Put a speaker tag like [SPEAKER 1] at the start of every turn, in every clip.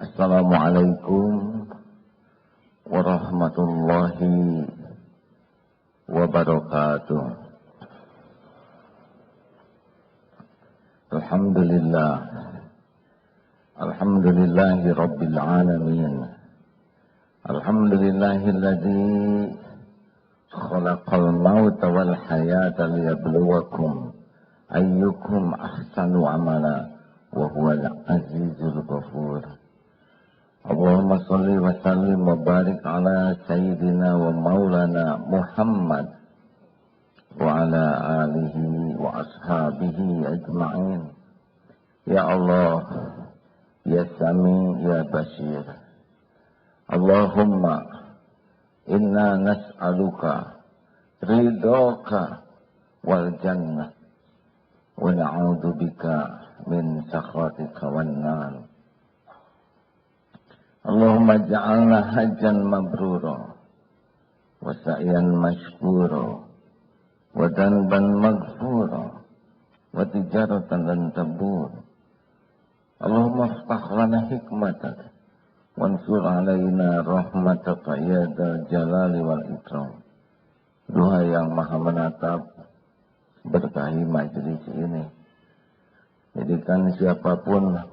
[SPEAKER 1] Assalamualaikum warahmatullahi wabarakatuh. Alhamdulillah. Alhamdulillahi rabbil alamin. Alhamdulillahilladzi khalaqal mauta wal hayata liyabluwakum ayyukum ahsanu amala wa huwal azizul ghafur. Allahumma salli wa sallim wa barik ala sayyidina wa maulana Muhammad wa ala alihi wa ashabihi ajma'in. Ya Allah, ya Sami, ya Bashir. Allahumma inna nas'aluka ridhaka wal jannah wa na'udzu bika min sakhatika wan nar. Allahumma ja'alna hajjan mabrura wa sa'yan mashkura wa dhanban maghfura wa tijaratan lan tabur. Allahumma iftah lana hikmataka wansur alaina rahmataka ya dzal jalali wal ikram. Duha yang maha menatap, berkahi majelis ini. Jadikan siapapun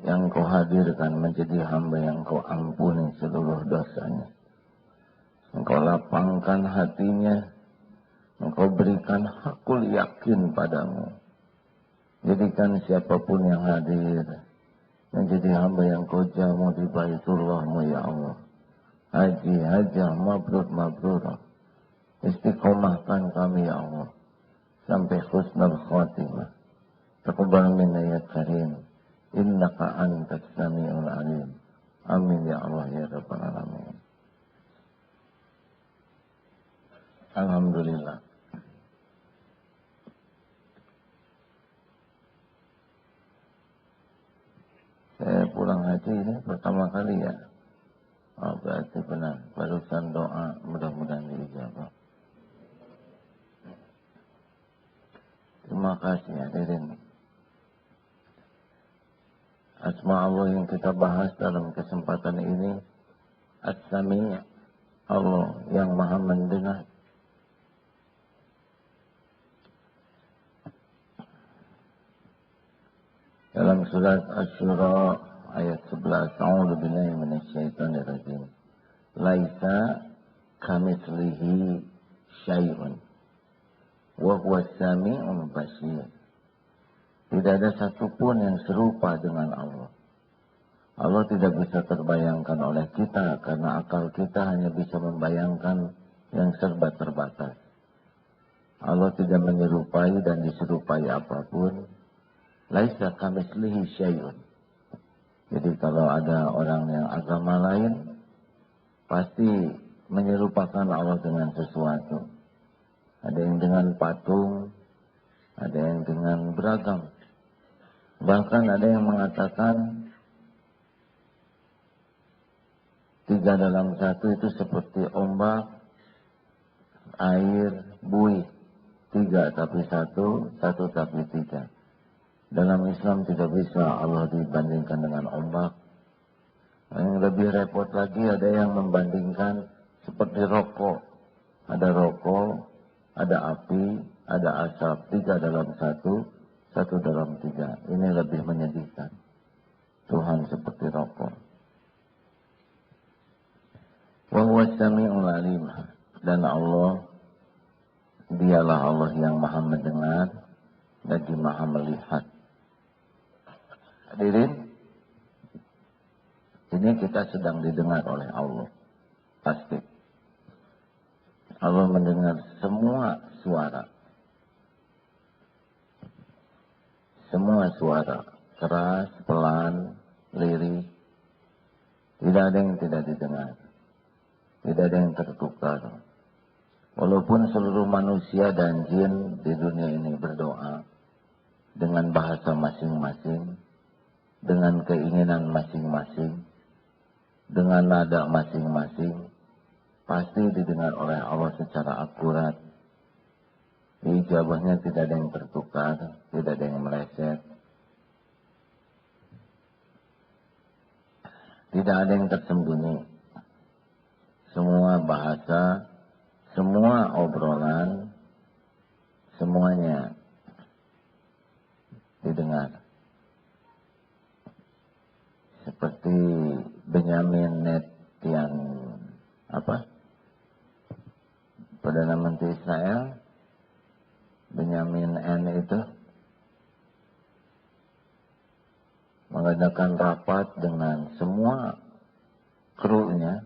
[SPEAKER 1] yang kau hadirkan menjadi hamba yang kau ampuni seluruh dosanya. Engkau lapangkan hatinya, engkau berikan hakul yakin padamu. Jadikan siapapun yang hadir menjadi hamba yang kau jamu di Baitullahmu ya Allah. Haji, hajah, mabrur, mabrur. Istiqomahkan kami ya Allah sampai husnul khatimah. Taqabbal minna ya karim. Innaka antas sami'ul alim. Amin ya Allah ya rabbal alamin. Alhamdulillah. Saya pulang haji ini pertama kali ya. Oh, berarti benar. Barusan doa mudah-mudahan diijabah. Terima kasih hadirin. Asma Allah yang kita bahas dalam kesempatan ini, As-Sami', Allah yang maha mendengar. Dalam surat Asy-Syura ayat 11, A'udzu billahi minasyaitonir rajim. Laisa kamitslihi syai'un wa huwas sami'ul basir. Tidak ada satupun yang serupa dengan Allah. Allah tidak bisa terbayangkan oleh kita karena akal kita hanya bisa membayangkan yang serba terbatas. Allah tidak menyerupai dan diserupai apapun. Laisa kamitslihi syai'un. Jadi kalau ada orang yang agama lain, pasti menyerupakan Allah dengan sesuatu. Ada yang dengan patung, ada yang dengan beragam. Bahkan ada yang mengatakan 3 dalam 1 itu seperti ombak, air, buih. 3 tapi 1, 1 tapi 3. Dalam Islam tidak bisa Allah dibandingkan dengan ombak. Yang lebih repot lagi ada yang membandingkan seperti rokok. Ada rokok, ada api, ada asap. 3 dalam 1, 1 dalam 3. Ini lebih menyedihkan. Tuhan seperti rokok. Wa huwas sami'ul alim. Dan Allah, dialah Allah yang maha mendengar lagi maha melihat. Hadirin, ini kita sedang didengar oleh Allah. Pasti. Allah mendengar semua suara. Semua suara, keras, pelan, lirih, tidak ada yang tidak didengar, tidak ada yang tertukar. Walaupun seluruh manusia dan jin di dunia ini berdoa dengan bahasa masing-masing, dengan keinginan masing-masing, dengan nada masing-masing, pasti didengar oleh Allah secara akurat. Ijabahnya tidak ada yang tertukar, tidak ada yang meleset. Tidak ada yang tersembunyi. Semua bahasa, semua obrolan, semuanya didengar. Seperti Benyamin Perdana Menteri Israel, Benyamin N itu mengadakan rapat dengan semua krunya,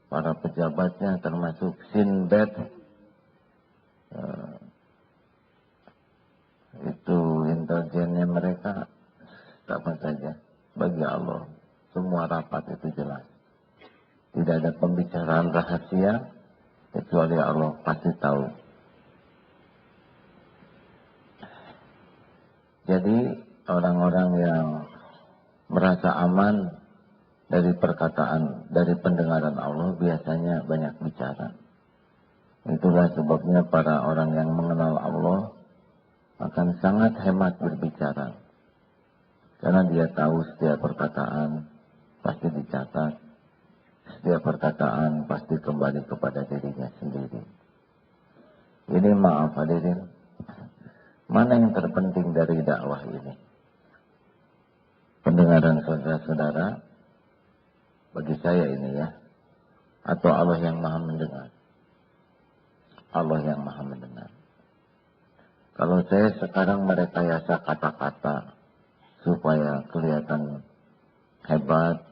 [SPEAKER 1] para pejabatnya, termasuk Sinbad, itu intelijennya mereka, apa saja, bagi Allah. Semua rapat itu jelas. Tidak ada pembicaraan rahasia, kecuali Allah pasti tahu. Jadi orang-orang yang merasa aman dari perkataan, dari pendengaran Allah biasanya banyak bicara. Itulah sebabnya para orang yang mengenal Allah akan sangat hemat berbicara. Karena dia tahu setiap perkataan pasti dicatat, setiap perkataan pasti kembali kepada dirinya sendiri. Ini maaf hadirin, mana yang terpenting dari dakwah ini? Pendengaran saudara-saudara, bagi saya ini ya, atau Allah yang maha mendengar? Allah yang maha mendengar. Kalau saya sekarang merekayasa kata-kata supaya kelihatan hebat,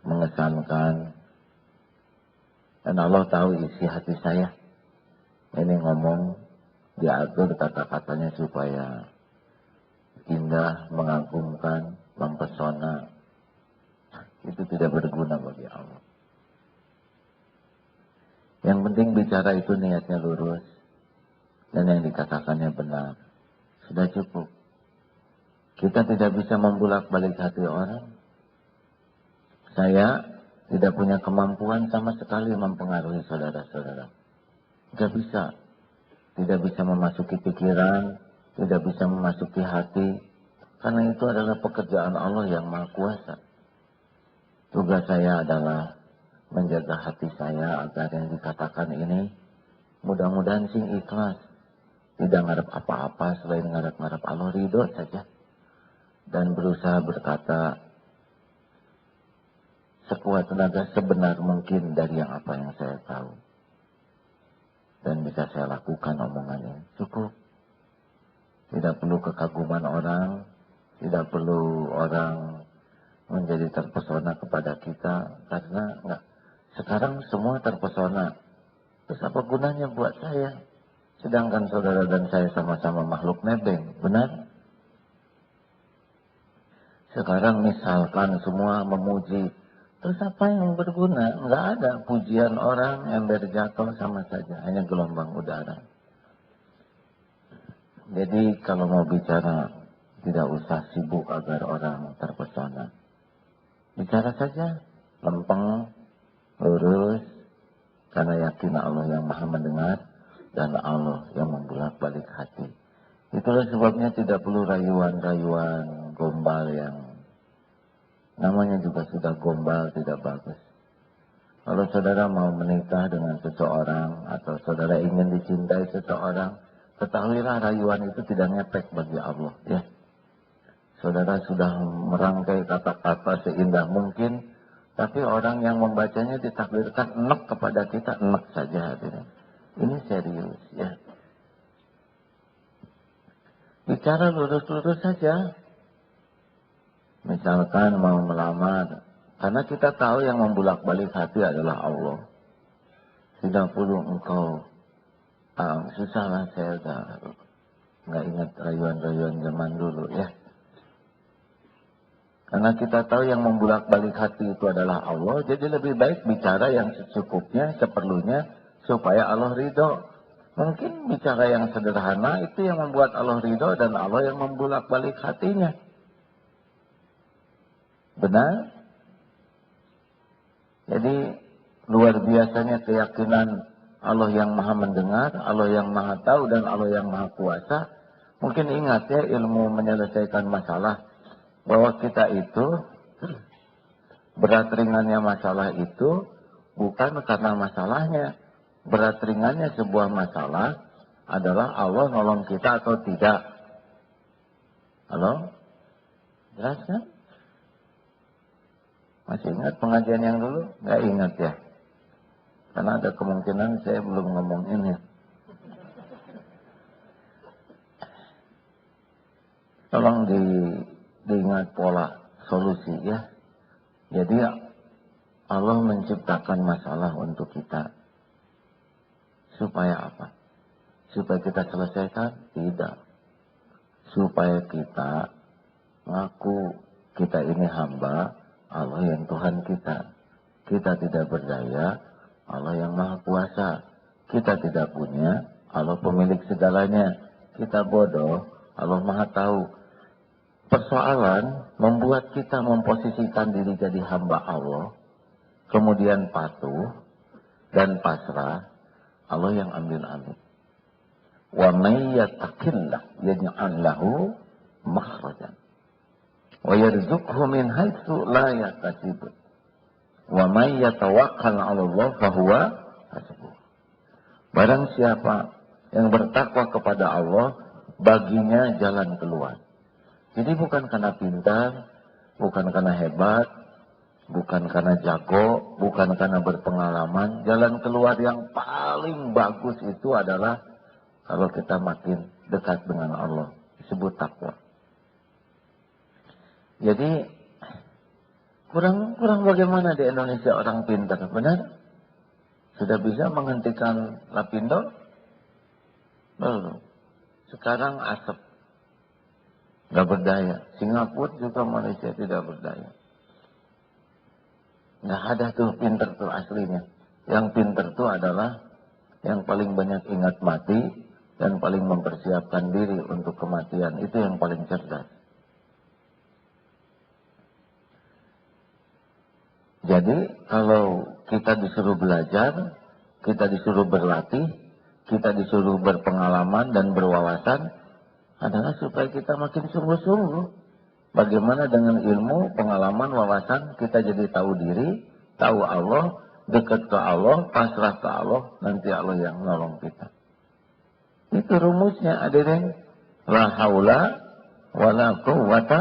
[SPEAKER 1] mengesankan, dan Allah tahu isi hati saya, ini ngomong, diatur kata-katanya supaya indah, mengagumkan, mempesona, itu tidak berguna bagi Allah. Yang penting bicara itu niatnya lurus, dan yang dikatakannya benar. Sudah cukup. Kita tidak bisa membulak-balik hati orang. Saya tidak punya kemampuan sama sekali mempengaruhi saudara-saudara. Tidak bisa. Tidak bisa memasuki pikiran, tidak bisa memasuki hati, karena itu adalah pekerjaan Allah yang Maha Kuasa. Tugas saya adalah menjaga hati saya agar yang dikatakan ini mudah-mudahan sing ikhlas, tidak ngarep apa-apa selain ngarep-ngarep Allah ridho saja, dan berusaha berkata sekuat tenaga sebenar mungkin dari apa yang saya tahu, dan bisa saya lakukan omongannya. Cukup. Tidak perlu kekaguman orang, tidak perlu orang menjadi terpesona kepada kita, karena enggak. Sekarang semua terpesona. Terus apa gunanya buat saya? Sedangkan saudara dan saya sama-sama makhluk nebeng, benar? Sekarang misalkan semua memuji, terus apa yang berguna? Enggak ada. Pujian orang, ember jatuh sama saja, hanya gelombang udara. Jadi kalau mau bicara, tidak usah sibuk agar orang terpesona. Bicara saja, lempeng, lurus, karena yakin Allah yang maha mendengar, dan Allah yang membulak-balik hati. Itulah sebabnya tidak perlu rayuan-rayuan gombal yang namanya juga sudah gombal, tidak bagus. Kalau saudara mau menikah dengan seseorang, atau saudara ingin dicintai seseorang, ketahuilah rayuan itu tidak ngepek bagi Allah, ya. Saudara sudah merangkai kata-kata seindah mungkin, tapi orang yang membacanya ditakdirkan enak kepada kita, enak saja hadirin. Ini serius, ya. Bicara lurus-lurus saja. Misalkan mau melamar, karena kita tahu yang membulak-balik hati adalah Allah. Tidak perlu engkau, susahlah, saya udah nggak ingat rayuan-rayuan zaman dulu, ya. Karena kita tahu yang membulak-balik hati itu adalah Allah, jadi lebih baik bicara yang secukupnya, seperlunya, supaya Allah ridho. Mungkin bicara yang sederhana itu yang membuat Allah ridho, dan Allah yang membulak-balik hatinya. Benar? Jadi luar biasanya keyakinan Allah yang maha mendengar, Allah yang maha tahu, dan Allah yang maha kuasa. Mungkin ingat ya ilmu menyelesaikan masalah, bahwa kita itu Berat ringannya masalah itu bukan karena masalahnya. Berat ringannya sebuah masalah adalah Allah nolong kita atau tidak. Halo? Jelas kan? Masih ingat pengajian yang dulu? Nggak ingat ya? Karena ada kemungkinan saya belum ngomong ini. Tolong diingat pola solusi ya. Jadi Allah menciptakan masalah untuk kita. Supaya apa? Supaya kita selesaikan? Tidak. Supaya kita ngaku kita ini hamba Allah yang Tuhan kita. Kita tidak berdaya, Allah yang Maha Kuasa. Kita tidak punya, Allah pemilik segalanya. Kita bodoh, Allah Maha Tahu. Persoalan membuat kita memposisikan diri jadi hamba Allah, kemudian patuh dan pasrah, Allah yang ambil-ambil. Wa may yattaqillah yaj'al lahu makhrajan wa yarzuqhu min haitsu la yahtasib. Wa may yatawakkal 'ala Allah fa huwa hasbuh. Barang siapa yang bertakwa kepada Allah, baginya jalan keluar. Jadi bukan karena pintar, bukan karena hebat, bukan karena jago, bukan karena berpengalaman. Jalan keluar yang paling bagus itu adalah kalau kita makin dekat dengan Allah. Disebut takwa. Jadi kurang bagaimana di Indonesia orang pintar, benar? Sudah bisa menghentikan Lapindo? Belum. Sekarang asap. Gak berdaya. Singapura juga Malaysia tidak berdaya. Nggak ada tuh pinter tuh aslinya. Yang pinter tuh adalah yang paling banyak ingat mati dan paling mempersiapkan diri untuk kematian. Itu yang paling cerdas. Jadi kalau kita disuruh belajar, kita disuruh berlatih, kita disuruh berpengalaman dan berwawasan, adalah supaya kita makin sungguh-sungguh. Bagaimana dengan ilmu, pengalaman, wawasan, kita jadi tahu diri, tahu Allah, dekat ke Allah, pasrah ke Allah, nanti Allah yang nolong kita. Itu rumusnya, hadirin. La haula wa la quwwata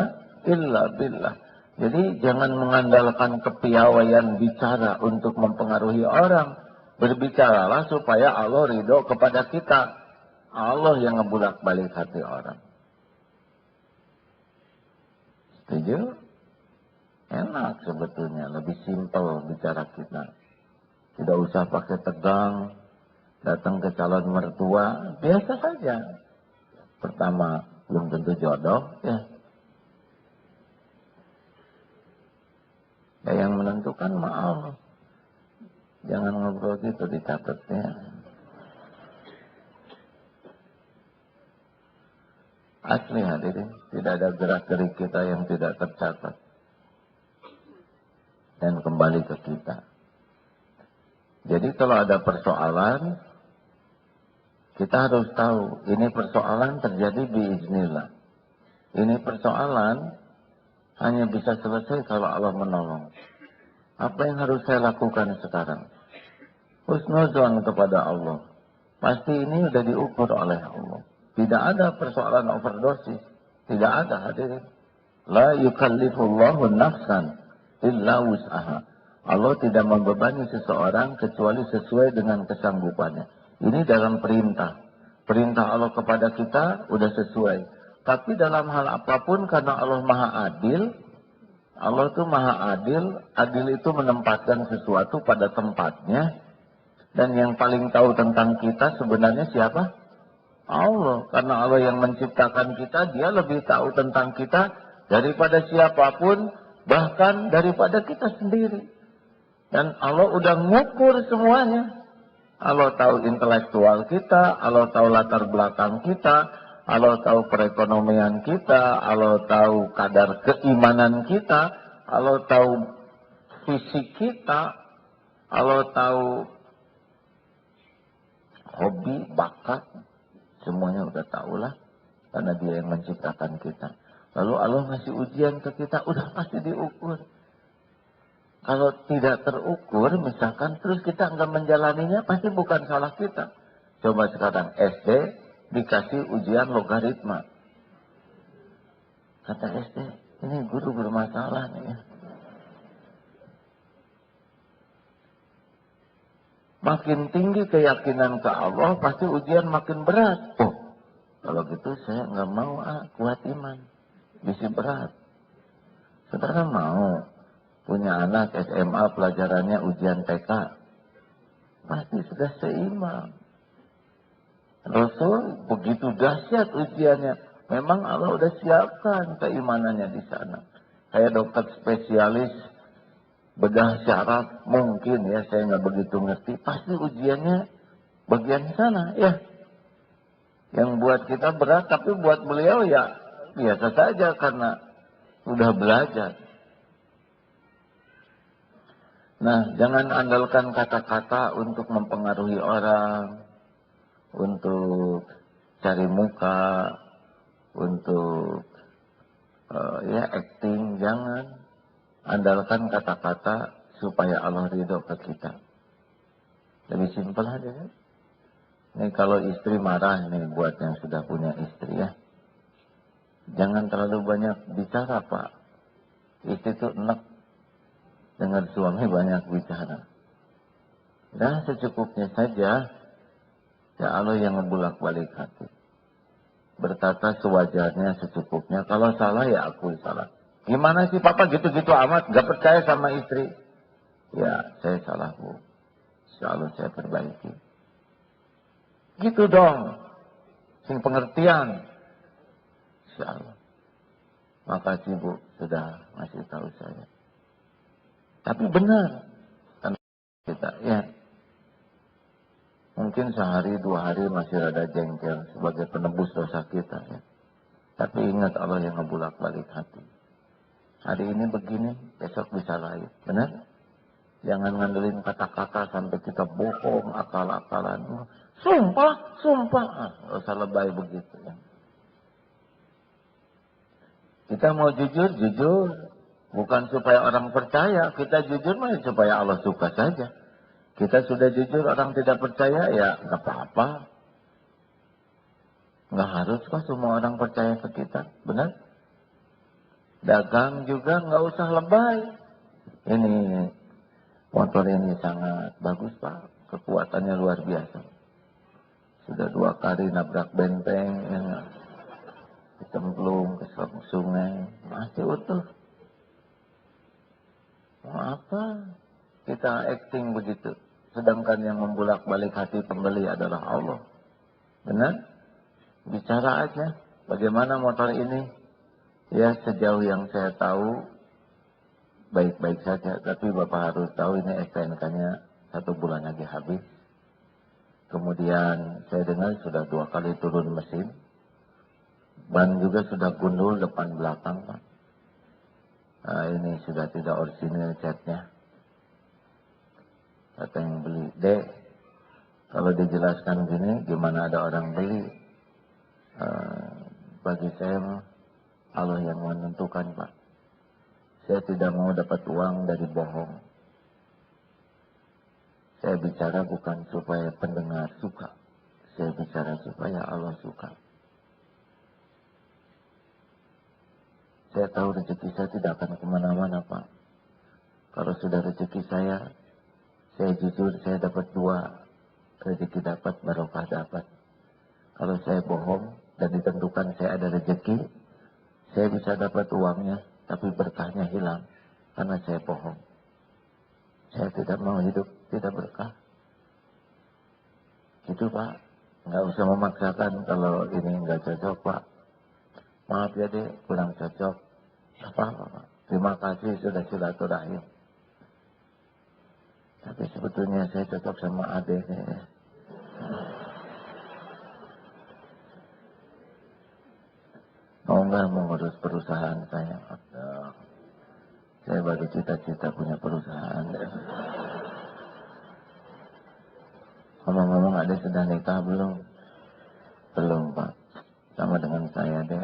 [SPEAKER 1] illa billah. Jadi jangan mengandalkan kepiawaian bicara untuk mempengaruhi orang. Berbicaralah supaya Allah ridho kepada kita. Allah yang ngebulak-balik hati orang. Setuju? Enak sebetulnya, lebih simpel bicara kita. Tidak usah pakai tegang, datang ke calon mertua, biasa saja. Pertama, belum tentu jodoh, ya. Ya yang menentukan maaf. Jangan ngobrol gitu, dicatatnya. Asli hadirin, tidak ada gerak-gerik kita yang tidak tercatat. Dan kembali ke kita. Jadi kalau ada persoalan, kita harus tahu, ini persoalan terjadi biiznillah. Ini persoalan hanya bisa selesai kalau Allah menolong. Apa yang harus saya lakukan sekarang? Husnuzon kepada Allah. Pasti ini sudah diukur oleh Allah. Tidak ada persoalan overdosis. Tidak ada hadirin. La yukallifullahu nafsan illa wus'aha. Allah tidak membebani seseorang kecuali sesuai dengan kesanggupannya. Ini dalam perintah. Perintah Allah kepada kita sudah sesuai. Tapi dalam hal apapun karena Allah Maha Adil. Allah itu Maha Adil. Adil itu menempatkan sesuatu pada tempatnya. Dan yang paling tahu tentang kita sebenarnya siapa? Allah, karena Allah yang menciptakan kita, Dia lebih tahu tentang kita daripada siapapun, bahkan daripada kita sendiri. Dan Allah udah ngukur semuanya. Allah tahu intelektual kita, Allah tahu latar belakang kita, Allah tahu perekonomian kita, Allah tahu kadar keimanan kita, Allah tahu fisik kita, Allah tahu hobi, bakat. Semuanya udah tahulah, karena Dia yang menciptakan kita. Lalu Allah ngasih ujian ke kita, udah pasti diukur. Kalau tidak terukur, misalkan terus kita nggak menjalaninya, pasti bukan salah kita. Coba sekarang SD dikasih ujian logaritma. Kata SD, ini guru bermasalah nih ya. Makin tinggi keyakinan ke Allah, pasti ujian makin berat. Oh, kalau gitu saya nggak mau kuat iman. Bisa berat. Saudara mau punya anak SMA pelajarannya ujian TK. Pasti sudah seimbang. Rasul begitu dahsyat ujiannya. Memang Allah udah siapkan keimanannya di sana. Kayak dokter spesialis bedah syaraf, mungkin ya saya nggak begitu ngerti. Pasti ujiannya bagian sana ya. Yang buat kita berat, tapi buat beliau ya biasa saja karena sudah belajar. Nah, jangan andalkan kata-kata untuk mempengaruhi orang, untuk cari muka, untuk ya acting, jangan. Andalkan kata-kata supaya Allah ridho ke kita. Lebih simpel aja kan. Nih kalau istri marah nih buat yang sudah punya istri ya. Jangan terlalu banyak bicara Pak. Istri itu enak dengar suami banyak bicara. Dan secukupnya saja. Ya Allah yang ngebulak-balik hati. Berkata sewajarnya secukupnya. Kalau salah ya akui salah. Gimana sih Papa gitu-gitu amat. Gak percaya sama istri. Ya saya salah Bu. Insya Allah saya perbaiki. Gitu dong. Sing pengertian. Insya Allah. Makasih Bu sudah ngasih tahu saya. Tapi benar. Kan kita ya. Mungkin sehari 2 hari masih rada jengkel sebagai penebus dosa kita ya. Tapi ingat Allah yang ngebulak-balik hati. Hari ini begini, besok bisa lain. Benar? Jangan ngandelin kata-kata sampai kita bohong, akal-akalan. Sumpah, sumpah. Nggak usah lebay begitu ya. Kita mau jujur, jujur. Bukan supaya orang percaya. Kita jujur mah supaya Allah suka saja. Kita sudah jujur, orang tidak percaya, ya nggak apa-apa. Nggak harus kok semua orang percaya ke kita. Benar? Dagang juga nggak usah lebay. Ini motor ini sangat bagus Pak. Kekuatannya luar biasa. Sudah 2 kali nabrak benteng. Ya. Dicemplung ke sungai. Masih utuh. Mau apa? Kita acting begitu. Sedangkan yang membulak-balik hati pembeli adalah Allah. Benar? Bicara aja. Bagaimana motor ini? Ya sejauh yang saya tahu baik-baik saja. Tapi Bapak harus tahu ini STNK-nya 1 bulan lagi habis. Kemudian saya dengar sudah 2 kali turun mesin. Ban juga sudah gundul depan belakang Pak. Nah, ini sudah tidak orisinil catnya. Kata yang beli, Dek, kalau dijelaskan gini, gimana ada orang beli? Bagi saya, Allah yang menentukan, Pak. Saya tidak mau dapat uang dari bohong. Saya bicara bukan supaya pendengar suka. Saya bicara supaya Allah suka. Saya tahu rezeki saya tidak akan kemana-mana, Pak. Kalau sudah rezeki saya jujur, saya dapat 2. Rezeki dapat, barokah dapat. Kalau saya bohong dan ditentukan saya ada rezeki, saya bisa dapat uangnya, tapi berkahnya hilang karena saya bohong. Saya tidak mau hidup tidak berkah. Gitu Pak. Nggak usah memaksakan kalau ini nggak cocok Pak. Maaf ya Dek, kurang cocok. Apa-apa Pak. Terima kasih sudah silaturahim. Tapi sebetulnya saya cocok sama adek. Mau nggak mengurus perusahaan saya? Saya baru cita-cita punya perusahaan. Ngomong-ngomong adek sudah nikah belum? Belum Pak. Sama dengan saya deh.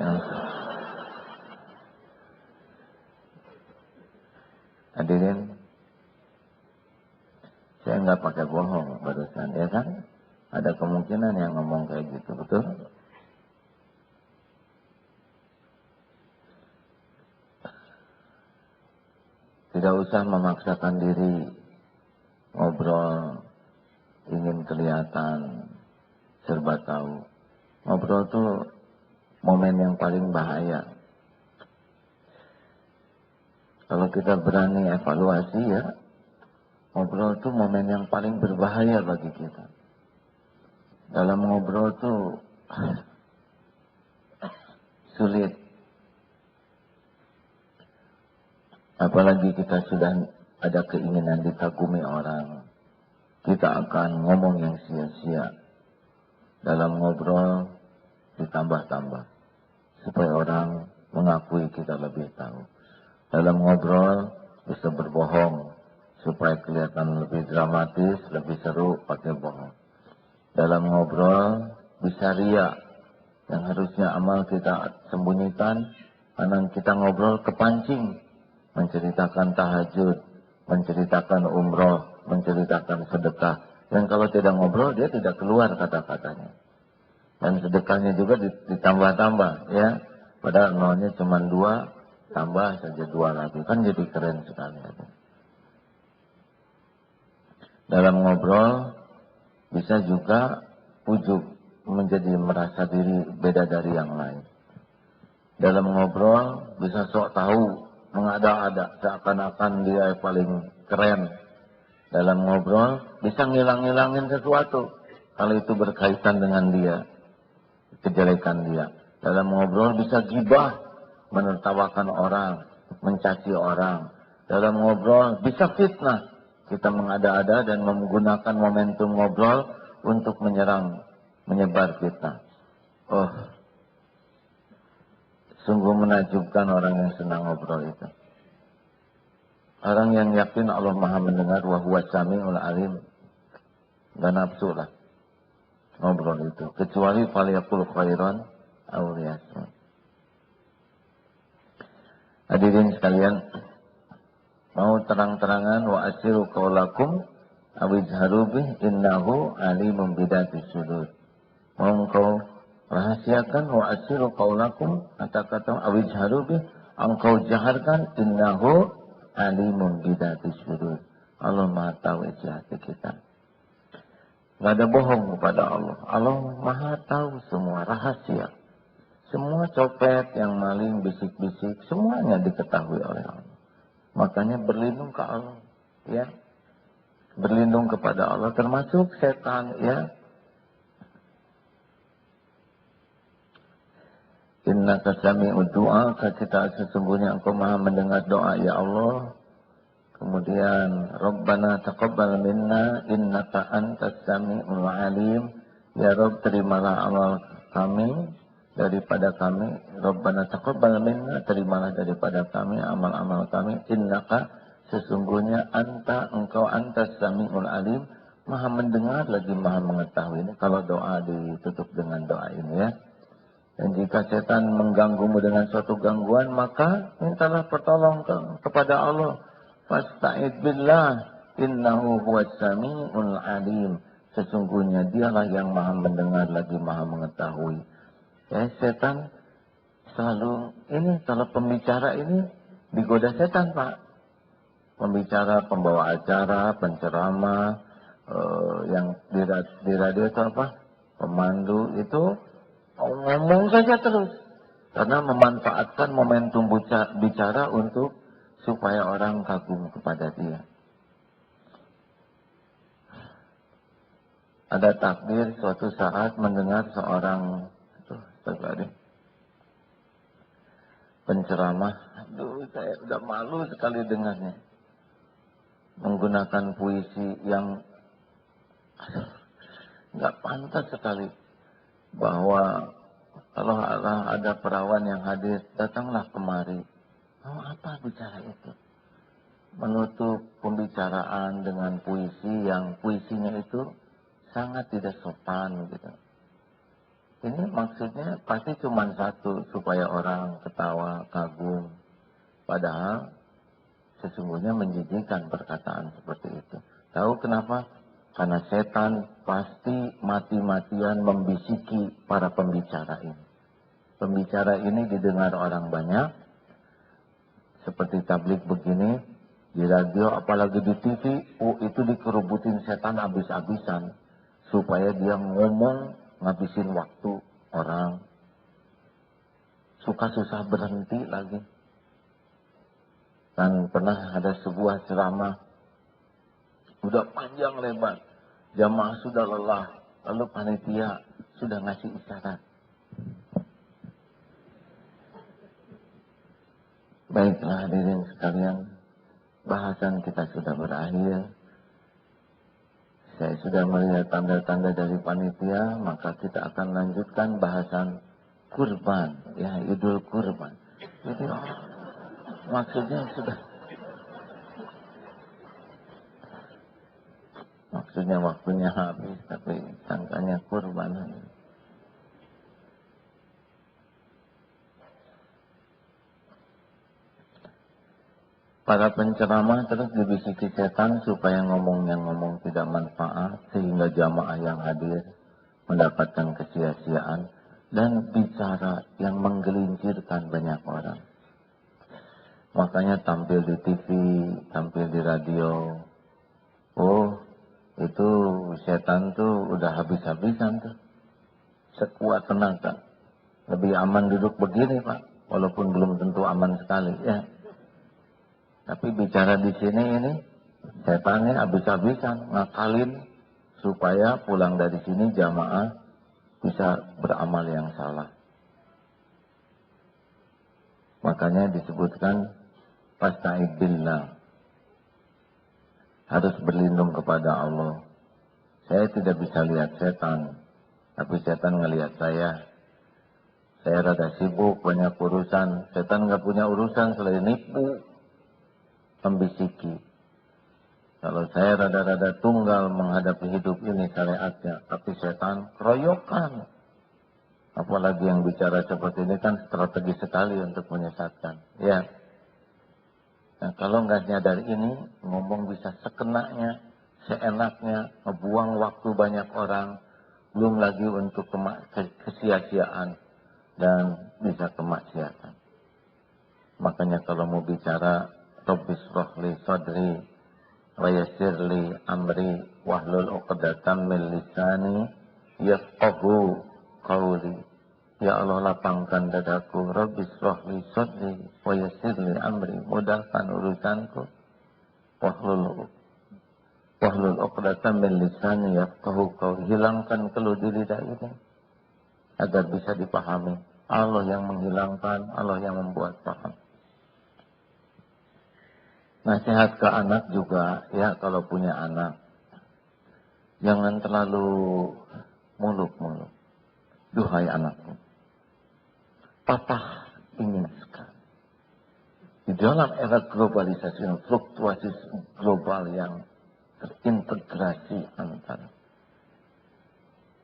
[SPEAKER 1] Hadirin, saya nggak pakai bohong barusan, ya kan? Ada kemungkinan yang ngomong kayak gitu, betul? Tidak usah memaksakan diri ngobrol, ingin kelihatan serba tahu. Ngobrol tuh momen yang paling bahaya. Kalau kita berani evaluasi ya, ngobrol tuh momen yang paling berbahaya bagi kita. Dalam ngobrol tuh sulit. Apalagi kita sudah ada keinginan dikagumi orang, kita akan ngomong yang sia-sia. Dalam ngobrol ditambah-tambah, supaya orang mengakui kita lebih tahu. Dalam ngobrol bisa berbohong, supaya kelihatan lebih dramatis, lebih seru pakai bohong. Dalam ngobrol bisa ria, yang harusnya amal kita sembunyikan, karena kita ngobrol kepancing. Menceritakan tahajud, menceritakan umroh, menceritakan sedekah. Dan kalau tidak ngobrol, dia tidak keluar kata-katanya. Dan sedekahnya juga ditambah-tambah, ya. Padahal nolnya cuma 2, tambah saja 2 lagi. Kan jadi keren sekali. Dalam ngobrol, bisa juga ujub, menjadi merasa diri beda dari yang lain. Dalam ngobrol, bisa sok tahu, mengada-ada, seakan-akan dia paling keren. Dalam ngobrol, bisa ngilang-ngilangin sesuatu, kalau itu berkaitan dengan dia, kejelekan dia. Dalam ngobrol bisa gibah, menertawakan orang, mencaci orang. Dalam ngobrol bisa fitnah, kita mengada-ada dan menggunakan momentum ngobrol untuk menyerang, menyebar fitnah. Oh, sungguh menakjubkan orang yang senang ngobrol itu. Orang yang yakin Allah Maha mendengar, wa huwa sami'ul alim, gak nafsu lah ngobrol itu. Kecuali faliyakul khairan aw liyasmut. Hadirin sekalian, mau terang-terangan wa asiru qaulakum aw ijharu bih innahu alimun bidatis sudur. Mau engkau rahasiakan wa asiru qaulakum, kata-kata aw ijharu bih, engkau jaharkan, innahu alimun bidatis sudur. Allah Maha tahu isi hati kita. Gak ada bohong kepada Allah. Allah Maha tahu semua rahasia. Semua copet, yang maling, bisik-bisik, semuanya diketahui oleh Allah. Makanya berlindung ke Allah, ya. Berlindung kepada Allah, termasuk setan, ya. Innaka sami'ud du'a, kita sesungguhnya engkau Maha mendengar doa, ya Allah. Kemudian Rabbana taqabbal minna innaka antas sami'ul alim. Ya Rabb, terimalah amal kami daripada kami. Rabbana taqabbal minna, terimalah daripada kami amal-amal kami. Innaka, sesungguhnya engkau antas sami'ul alim, Maha mendengar lagi Maha mengetahui. Ini kalau doa ditutup dengan doa ini, ya. Dan jika setan mengganggumu dengan suatu gangguan, maka mintalah pertolongan kepada Allah. Fasta'id billah, innahu huwas sami'ul alim. Sesungguhnya dialah yang Maha mendengar lagi Maha mengetahui. Ya, setan selalu ini, kalau pembicara ini digoda setan, Pak. Pembicara, pembawa acara, penceramah, yang di radio itu apa? Pemandu itu ngomong saja terus. Karena memanfaatkan momentum bicara untuk supaya orang kagum kepada dia. Ada takdir suatu saat mendengar seorang penceramah, aduh saya udah malu sekali dengarnya, menggunakan puisi yang nggak pantas sekali, bahwa kalau ada perawan yang hadir, datanglah kemari. Mau apa bicara itu? Menutup pembicaraan dengan puisi yang puisinya itu sangat tidak sopan gitu. Ini maksudnya pasti cuma satu, supaya orang ketawa, kagum. Padahal sesungguhnya menjijikkan perkataan seperti itu. Tahu kenapa? Karena setan pasti mati-matian membisiki para pembicara ini. Pembicara ini didengar orang banyak, seperti tablik begini, di radio apalagi di TV, itu dikerubutin setan habis-habisan, supaya dia ngomong ngabisin waktu orang. Suka susah berhenti lagi. Dan pernah ada sebuah ceramah, udah panjang lebar, jamaah sudah lelah, lalu panitia sudah ngasih isyarat. Baiklah hadirin sekalian, bahasan kita sudah berakhir. Saya sudah melihat tanda-tanda dari panitia, maka kita akan lanjutkan bahasan kurban, ya, Idul Kurban. Jadi maksudnya waktunya habis, tapi sangkanya kurban. Para penceramah terus dibisiki setan supaya ngomong tidak manfaat, sehingga jamaah yang hadir mendapatkan kesia-siaan dan bicara yang menggelincirkan banyak orang. Makanya tampil di TV, tampil di radio. Oh, itu setan tuh udah habis-habisan tuh. Sekuat tenaga. Lebih aman duduk begini, Pak. Walaupun belum tentu aman sekali, ya. Tapi bicara di sini ini, setannya habis-habisan ngakalin supaya pulang dari sini jamaah bisa beramal yang salah. Makanya disebutkan fasta'id billah. Harus berlindung kepada Allah. Saya tidak bisa lihat setan, tapi setan ngelihat saya. Saya rada sibuk, banyak urusan. Setan nggak punya urusan selain nipu, membisiki. Kalau saya rada-rada tunggal menghadapi hidup ini syariatnya, tapi setan keroyokan. Apalagi yang bicara seperti ini kan strategi sekali untuk menyesatkan. Ya. Nah, kalau nggak nyadar ini, ngomong bisa sekenaknya, seenaknya, ngebuang waktu banyak orang, belum lagi untuk kesia-siaan dan bisa kemaksiatan. Makanya kalau mau bicara Rabbi shrah li sadri wa yassir li amri wahlul 'uqdatam min lisani yafqahu qawli. Ya Allah, lapangkan dadaku. Rabbi shrah li sadri wa yassir li amri, mudahkan urusanku. Wahlul 'uqdatam min lisani yafqahu qawli, hilangkan keluh di lidah ini agar bisa dipahami. Allah yang menghilangkan, Allah yang membuat paham. Nasihat ke anak juga, ya, kalau punya anak, jangan terlalu muluk-muluk. Duhai anakku, papa ingin sekali. Di dalam era globalisasi dan fluktuasi global yang terintegrasi antara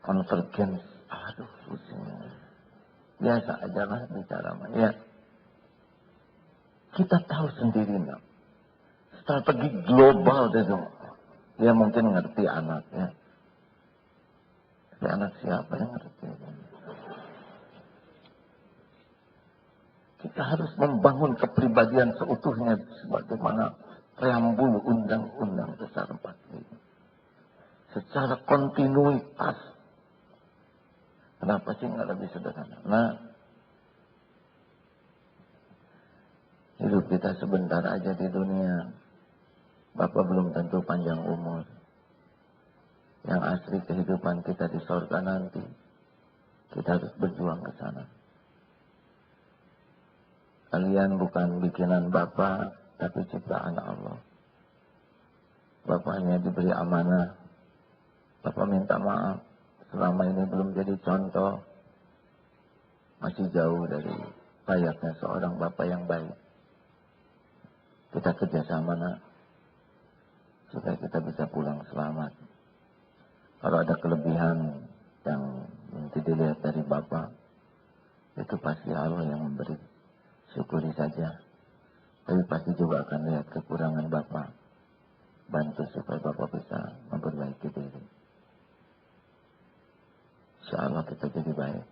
[SPEAKER 1] konvergensi, pusing. Biasa aja lah bicara, ya. Kita tahu sendiri, nak. Strategi global itu, dia mungkin ngerti anaknya. Tapi anak siapa yang ngerti? Kita harus membangun kepribadian seutuhnya sebagaimana preambul undang-undang besar 45. Secara kontinuitas. Kenapa sih nggak lebih sederhana? Nah, hidup kita sebentar aja di dunia. Bapak belum tentu panjang umur. Yang asli kehidupan kita di surga nanti. Kita harus berjuang ke sana. Kalian bukan bikinan Bapak, tapi ciptaan Allah. Bapak hanya diberi amanah. Bapak minta maaf. Selama ini belum jadi contoh. Masih jauh dari layaknya seorang Bapak yang baik. Kita kerjasama, nak. Supaya kita bisa pulang selamat. Kalau ada kelebihan yang tidak dilihat dari Bapak, itu pasti Allah yang memberi. Syukuri saja. Tapi pasti juga akan lihat kekurangan Bapak. Bantu supaya Bapak bisa memperbaiki diri. Insya Allah kita jadi baik.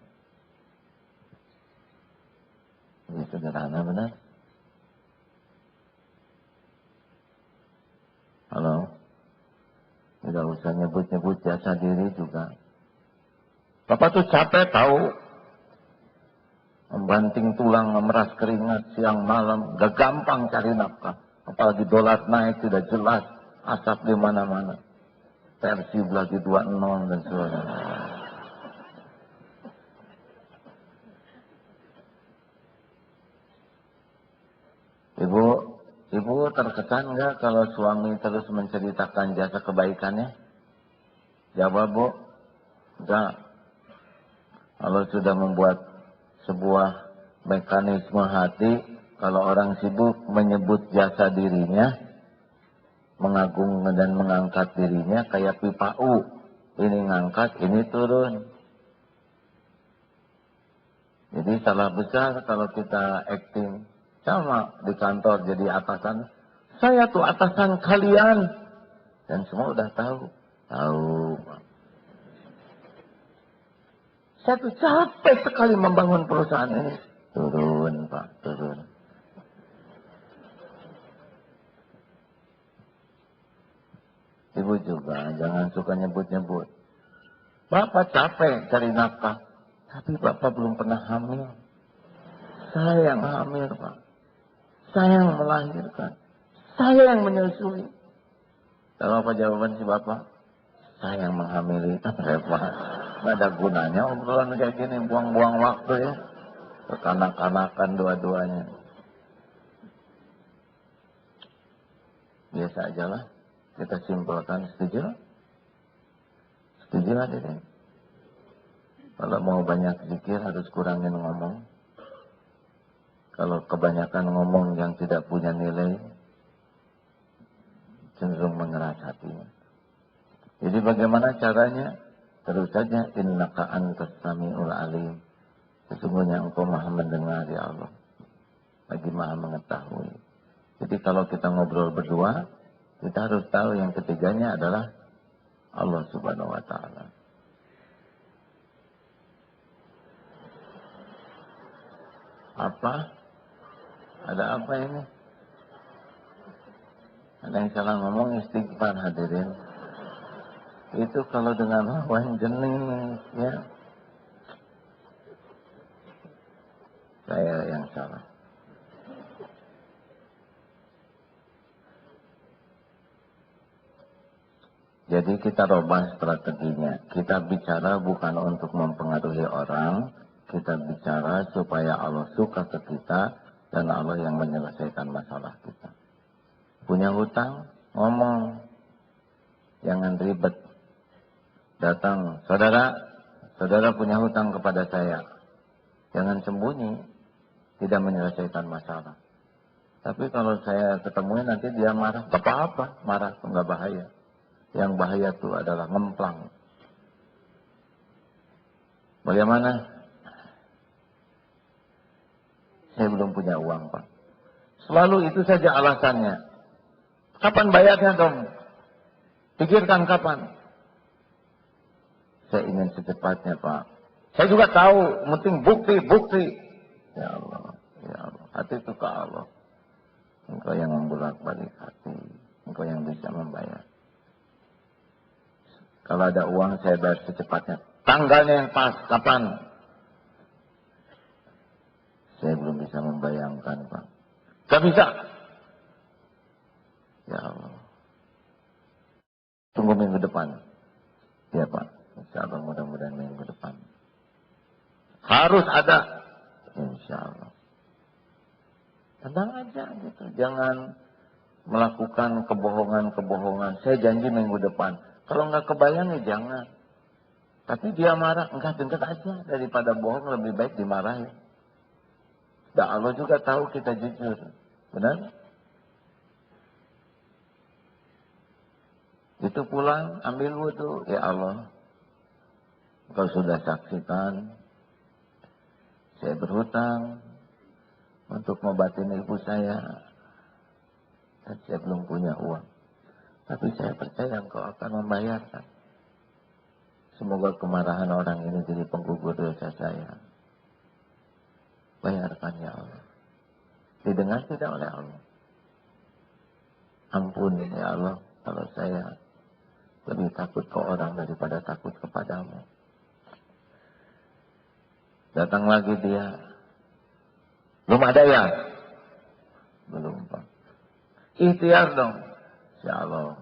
[SPEAKER 1] Ini sederhana benar. Halo? Tidak usah nyebut-nyebut jasa diri juga. Bapak tuh capek tahu. Membanting tulang, memeras keringat, siang malam. Gak gampang cari nafkah. Apalagi dolar naik tidak jelas. Asap di mana-mana. Persib lagi 2-0 dan sebagainya. Ibu terkesan nggak kalau suami terus menceritakan jasa kebaikannya? Jawab, Bu. Enggak. Kalau sudah membuat sebuah mekanisme hati, kalau orang sibuk menyebut jasa dirinya, mengagung dan mengangkat dirinya kayak pipa U. Ini ngangkat, ini turun. Jadi salah besar kalau kita acting. Sama di kantor jadi atasan. Saya tuh atasan kalian. Dan semua udah tahu. Tahu. Saya tuh capek sekali membangun perusahaan ini. Turun, Pak, turun. Ibu juga jangan suka nyebut-nyebut. Bapak capek cari nafkah. Tapi Bapak belum pernah hamil. Saya yang hamil, Pak. Saya yang melahirkan. Saya yang menyusui. Tahu apa jawaban si Bapak? Saya yang menghamili. Repot. Nggak ada gunanya obrolan kayak gini. Buang-buang waktu ya. Kekanak-kanakan dua-duanya. Biasa aja lah. Kita simpulkan. Setuju? Setuju hadirin? Kalau mau banyak zikir harus kurangin ngomong. Kalau kebanyakan ngomong yang tidak punya nilai, cenderung mengeras hatinya. Jadi bagaimana caranya? Terus saja, innaka antas samiul alim. Sesungguhnya engkau maha mendengar ya Allah. Lagi maha mengetahui. Jadi kalau kita ngobrol berdua, kita harus tahu yang ketiganya adalah Allah Subhanahu wa Ta'ala. Apa? Ada apa ini? Ada yang salah ngomong, istighfar hadirin. Itu kalau dengan lawan jenis ya. Saya yang salah. Jadi kita rubah strateginya. Kita bicara bukan untuk mempengaruhi orang. Kita bicara supaya Allah suka ke kita. Dan Allah yang menyelesaikan masalah kita. Punya hutang, ngomong. Jangan ribet. Datang, saudara punya hutang kepada saya. Jangan sembunyi. Tidak menyelesaikan masalah. Tapi kalau saya ketemuin nanti dia marah. Apa-apa, marah, enggak bahaya. Yang bahaya itu adalah ngemplang. Bagaimana? Saya belum punya uang, Pak. Selalu itu saja alasannya. Kapan bayarnya dong? Pikirkan kapan. Saya ingin secepatnya, Pak. Saya juga tahu, penting bukti. Ya Allah, ya Allah. Hati itu ke Allah. Engkau yang membolak-balik hati. Engkau yang bisa membayar. Kalau ada uang, saya bayar secepatnya. Tanggalnya yang pas, kapan? Saya belum bisa membayangkan, Pak. Gak bisa. Ya Allah. Tunggu minggu depan. Ya Pak. Insya Allah mudah-mudahan minggu depan. Harus ada. Insya Allah. Tenang aja gitu. Jangan melakukan kebohongan-kebohongan. Saya janji minggu depan. Kalau nggak kebayang ya jangan. Tapi dia marah. Enggak, deket aja. Daripada bohong lebih baik dimarahin. Dan Allah juga tahu kita jujur. Benar? Itu pulang, ambil wudhu. Ya Allah, Engkau sudah saksikan. Saya berhutang untuk ngobatin ibu saya. Dan saya belum punya uang. Tapi saya percaya engkau akan membayarkan. Semoga kemarahan orang ini jadi penggugur dosa saya. Bayarkan ya Allah. Didengar tidak oleh Allah. Ampun ya Allah, kalau saya lebih takut ke orang daripada takut kepadamu. Datang lagi dia. Belum ada ya? Belum, Pak. Ikhtiar dong. Ya Allah,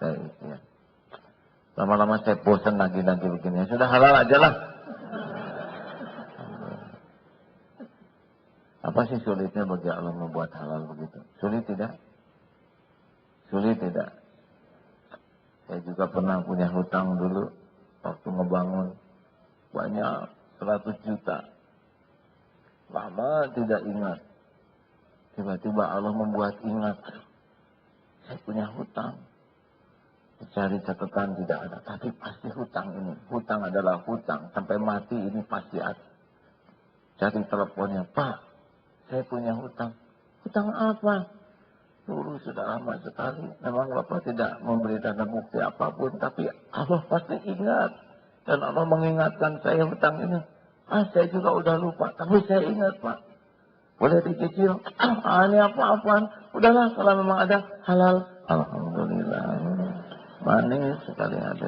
[SPEAKER 1] saya ikhtiar. Lama-lama saya bosan lagi-lagi begini. Sudah halal aja lah. Apa sih sulitnya bagi Allah membuat halal begitu? Sulit tidak? Sulit tidak? Saya juga pernah punya hutang dulu. Waktu ngebangun. Banyak 100 juta. Lama tidak ingat. Tiba-tiba Allah membuat ingat. Saya punya hutang. Cari catatan tidak ada. Tapi pasti hutang ini. Hutang adalah hutang. Sampai mati ini pasti ada. Cari teleponnya. Pak, saya punya hutang. Hutang apa? Dulu sudah lama sekali. Memang Bapak tidak memberi tanda bukti apapun. Tapi Allah pasti ingat. Dan Allah mengingatkan saya hutang ini. Saya juga udah lupa. Tapi saya ingat, Pak. Boleh dicicil. Ini apa-apaan. Udahlah, kalau memang ada halal. Alhamdulillah. Manis sekali ada.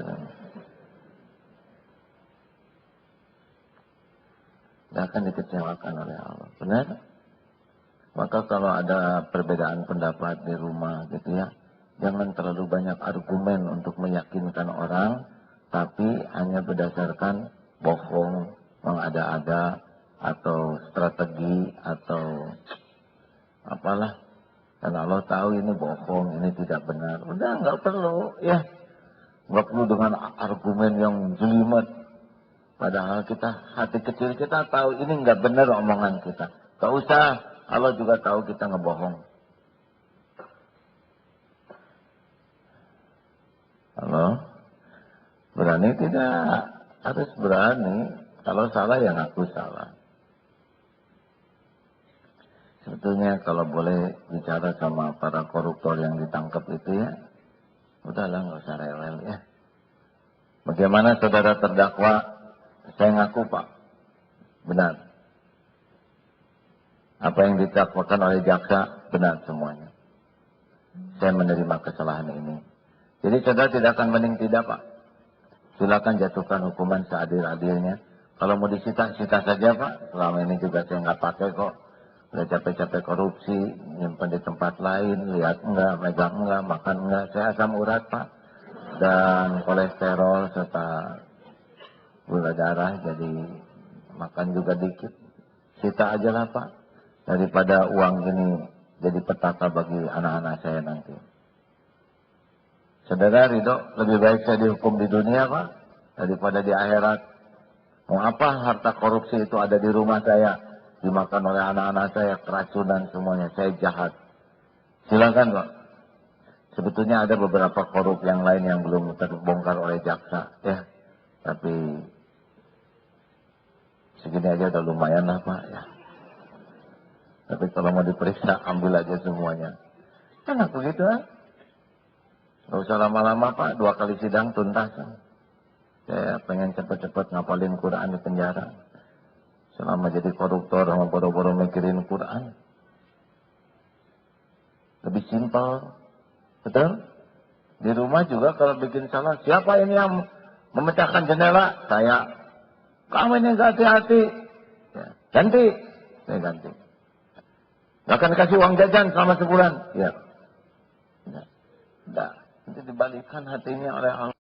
[SPEAKER 1] Tidak akan dikecewakan oleh Allah. Benar? Maka kalau ada perbedaan pendapat di rumah gitu ya, jangan terlalu banyak argumen untuk meyakinkan orang, tapi hanya berdasarkan bohong, mengada-ada, atau strategi, atau apalah. Karena Allah tahu ini bohong, ini tidak benar. Udah, nggak perlu, ya. Nggak perlu dengan argumen yang jelimet. Padahal kita, hati kecil kita tahu ini nggak benar omongan kita. Nggak usah, Allah juga tahu kita ngebohong. Halo? Berani tidak? Harus berani. Kalau salah ya ngaku salah. Sebetulnya kalau boleh bicara sama para koruptor yang ditangkap itu ya, udahlah nggak usah rewel ya. Bagaimana saudara terdakwa? Saya ngaku Pak, benar. Apa yang didakwakan oleh jaksa, benar semuanya. Saya menerima kesalahan ini. Jadi saudara tidak akan mending tidak Pak. Silakan jatuhkan hukuman seadil-adilnya. Kalau mau disita, sita saja Pak. Selama ini juga saya nggak pakai kok. Udah capek-capek korupsi, nyimpan di tempat lain, lihat enggak, megang enggak, makan enggak. Saya asam urat Pak. Dan kolesterol serta gula darah, jadi makan juga dikit. Sita aja lah Pak. Daripada uang ini jadi petaka bagi anak-anak saya nanti. Saudara ridho, lebih baik saya dihukum di dunia Pak, daripada di akhirat. Mau apa harta korupsi itu ada di rumah saya? Dimakan oleh anak-anak saya, keracunan semuanya, saya jahat. Silakan kok. Sebetulnya ada beberapa korup yang lain yang belum terbongkar oleh jaksa, ya. Tapi segini aja udah lumayan lah Pak, ya. Tapi kalau mau diperiksa, ambil aja semuanya. Kan aku gitu kan. Gak usah lama-lama Pak, 2 kali sidang tuntas. Saya pengen cepet-cepet ngapalin Quran di penjara. Selama jadi koruptor sama boro-boro mikirin Quran. Lebih simpel. Betul? Di rumah juga kalau bikin salah, siapa ini yang memecahkan jendela? Saya. Kamu ini gak hati-hati. Ya. Ganti. Saya ganti. Gak akan kasih uang jajan selama sebulan. Ya. Tidak. Nanti dibalikan hatinya oleh Allah.